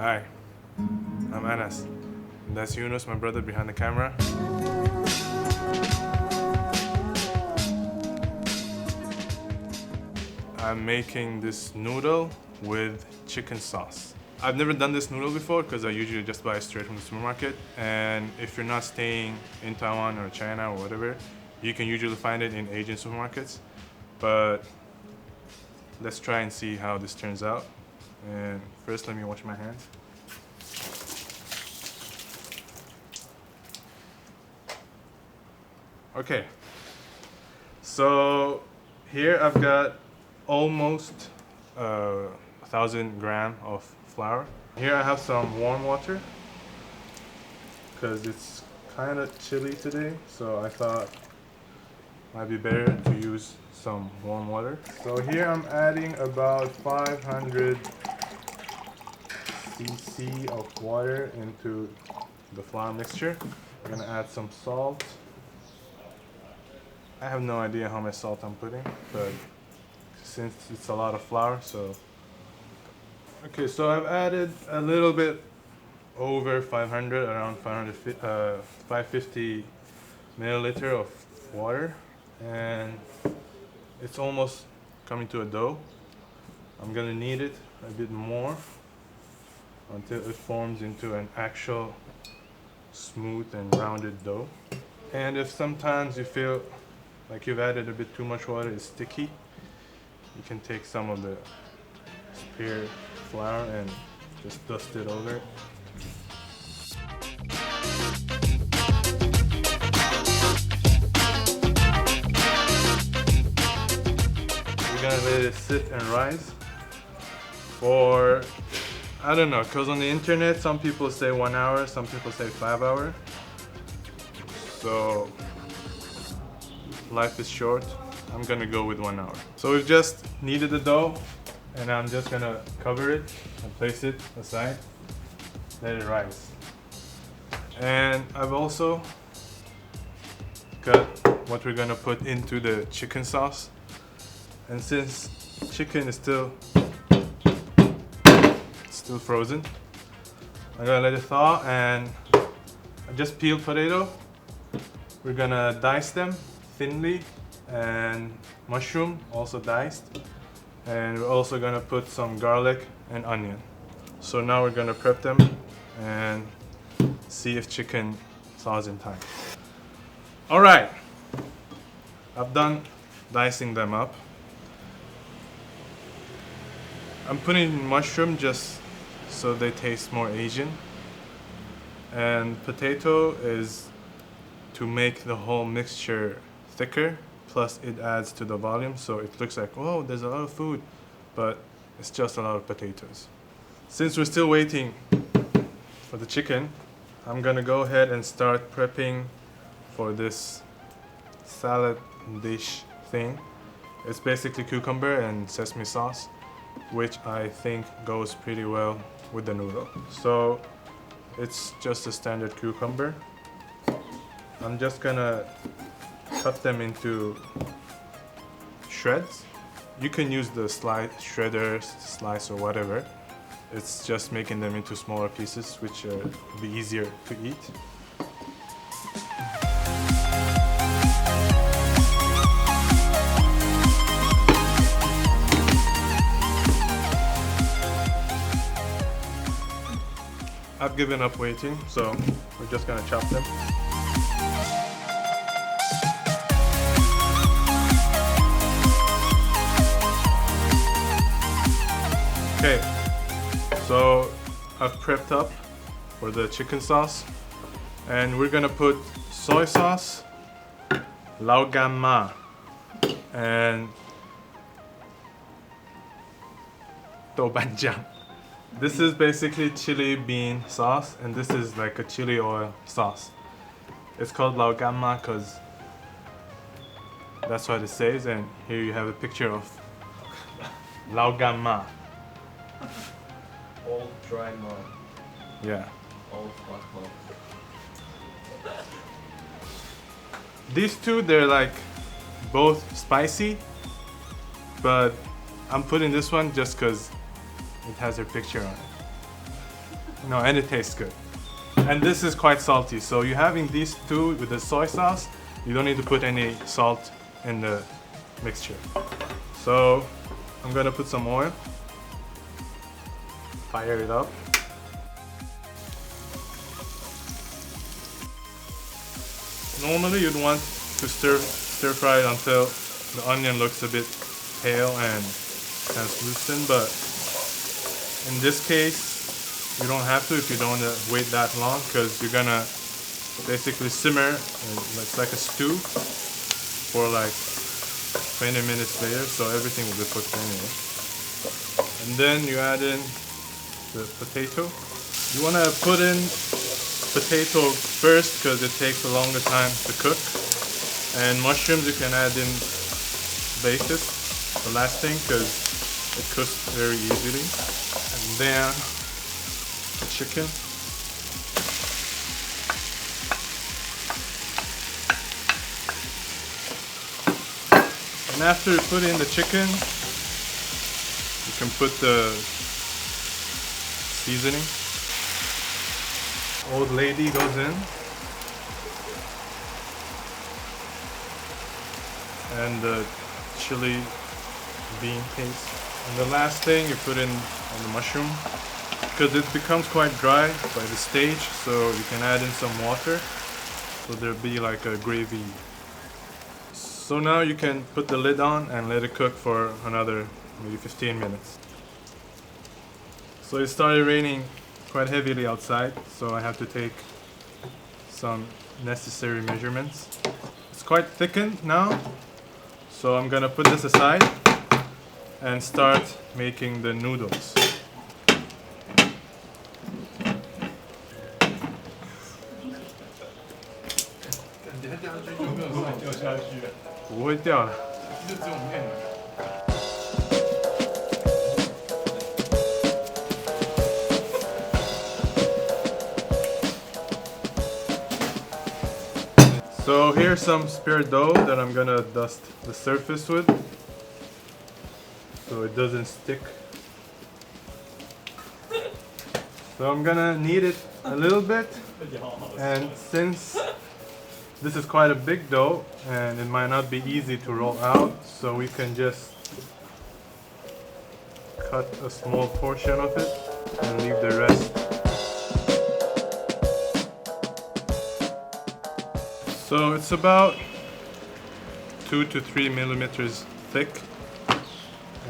Hi, I'm Anas. And that's Yunus, my brother behind the camera. I'm making this noodle with chicken sauce. I've never done this noodle before because I usually just buy it straight from the supermarket. And if you're not staying in Taiwan or China or whatever, you can usually find it in Asian supermarkets. But let's try and see how this turns out. And first, let me wash my hands. Okay, so here I've got almost 1,000 grams of flour. Here I have some warm water because it's kind of chilly today, so I thought it might be better to use some warm water. So here I'm adding about 500 cc of water into the flour mixture. I'm gonna add some salt. I have no idea how much salt I'm putting, but since it's a lot of flour, so. Okay, so I've added a little bit over 500, around 550 milliliter of water, and it's almost coming to a dough. I'm gonna knead it a bit more until it forms into an actual smooth and rounded dough. And if sometimes you feel like you've added a bit too much water, it's sticky, you can take some of the spare flour and just dust it over. We're gonna let it sit and rise for, I don't know, because on the internet some people say 1 hour, some people say 5 hours. So life is short. I'm gonna go with 1 hour. So we've just kneaded the dough, and I'm just gonna cover it and place it aside, let it rise. And I've also got what we're gonna put into the chicken sauce. And since chicken is still frozen, I'm gonna let it thaw, and I just peeled potato. We're gonna dice them thinly, and mushroom also diced. And we're also gonna put some garlic and onion. So now we're gonna prep them and see if chicken thaws in time. All right, I've done dicing them up. I'm putting in mushroom just so they taste more Asian. And potato is to make the whole mixture thicker. Plus it adds to the volume, so it looks like, oh, there's a lot of food, but it's just a lot of potatoes. Since we're still waiting for the chicken, I'm gonna go ahead and start prepping for this salad dish thing. It's basically cucumber and sesame sauce, which I think goes pretty well with the noodle. So it's just a standard cucumber. I'm just gonna cut them into shreds. You can use the shredder, slice, or whatever. It's just making them into smaller pieces, which will be easier to eat. I've given up waiting, so we're just gonna chop them. Okay, so I've prepped up for the chicken sauce, and we're gonna put soy sauce, laoganma, and doubanjiang. This is basically chili bean sauce, and this is like a chili oil sauce. It's called laoganma because that's what it says, and here you have a picture of laoganma. Old dry mud. Yeah. Old black mud. These two, they're like both spicy, but I'm putting this one just because it has her picture on it. No, and it tastes good. And this is quite salty, so you're having these two with the soy sauce. You don't need to put any salt in the mixture. So I'm gonna put some oil. Fire it up. Normally you'd want to stir fry it until the onion looks a bit pale and translucent, but in this case you don't have to if you don't want to wait that long, because you're gonna basically simmer, it's like a stew, for like 20 minutes later, so everything will be cooked anyway. And then you add in the potato. You want to put in potato first because it takes a longer time to cook. And mushrooms you can add in later, the last thing, because it cooks very easily. And then the chicken. And after you put in the chicken, you can put the seasoning. Old lady goes in. And the chili bean paste. And the last thing you put in the mushroom, because it becomes quite dry by the stage, so you can add in some water, so there'll be like a gravy. So now you can put the lid on and let it cook for another maybe 15 minutes. So it started raining quite heavily outside, so I have to take some necessary measurements. It's quite thickened now, so I'm gonna put this aside and start making the noodles.不会掉的。 So here's some spare dough that I'm gonna dust the surface with, so it doesn't stick. So I'm gonna knead it a little bit, and since this is quite a big dough and it might not be easy to roll out, so we can just cut a small portion of it and leave the rest. So it's about 2 to 3 millimeters thick,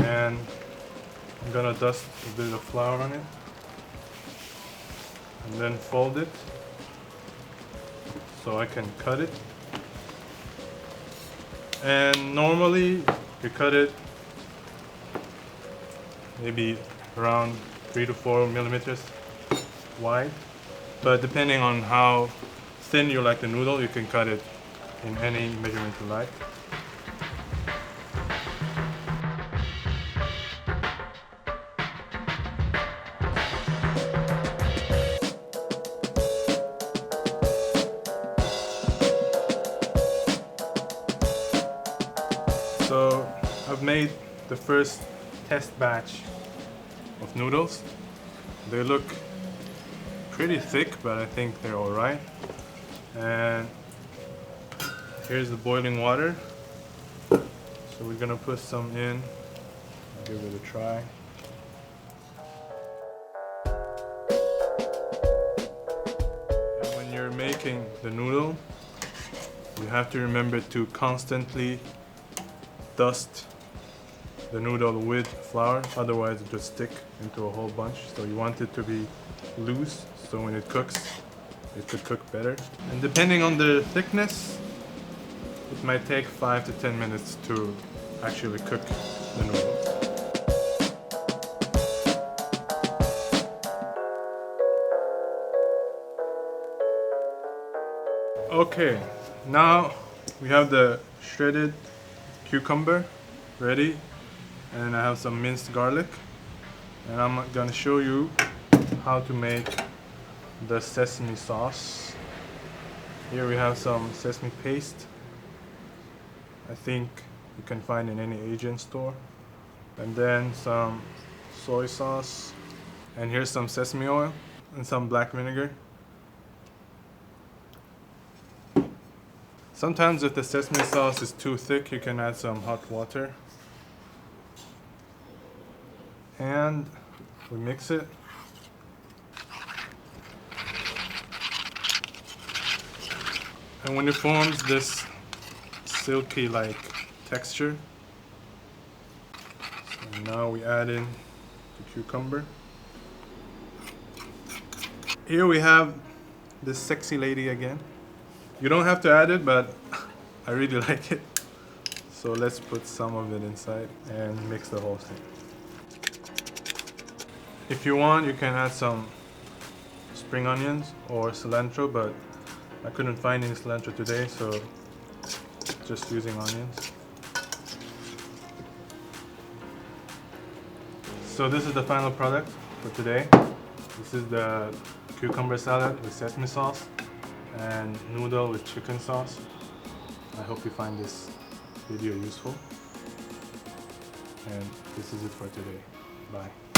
and I'm gonna dust a bit of flour on it and then fold it so I can cut it. And normally you cut it maybe around 3 to 4 millimeters wide, but depending on how thin you like the noodle, you can cut it in any measurement you like. So I've made the first test batch of noodles. They look pretty thick, but I think they're alright. And here's the boiling water. So we're gonna put some in, give it a try. And when you're making the noodle, you have to remember to constantly dust the noodle with flour, otherwise it will stick into a whole bunch. So you want it to be loose, so when it cooks, it could cook better. And depending on the thickness, it might take 5 to 10 minutes to actually cook the noodles. Okay, now we have the shredded cucumber ready, and I have some minced garlic, and I'm gonna show you how to make the sesame sauce. Here we have some sesame paste. I think you can find in any Asian store. And then some soy sauce. And here's some sesame oil. and some black vinegar. Sometimes if the sesame sauce is too thick, you can add some hot water. And we mix it. And when it forms this silky like texture, so now we add in the cucumber. Here we have this sexy lady again. You don't have to add it, but I really like it. So let's put some of it inside and mix the whole thing. If you want, you can add some spring onions or cilantro, but I couldn't find any cilantro today, so just using onions. So this is the final product for today. This is the cucumber salad with sesame sauce and noodle with chicken sauce. I hope you find this video useful. And this is it for today. Bye.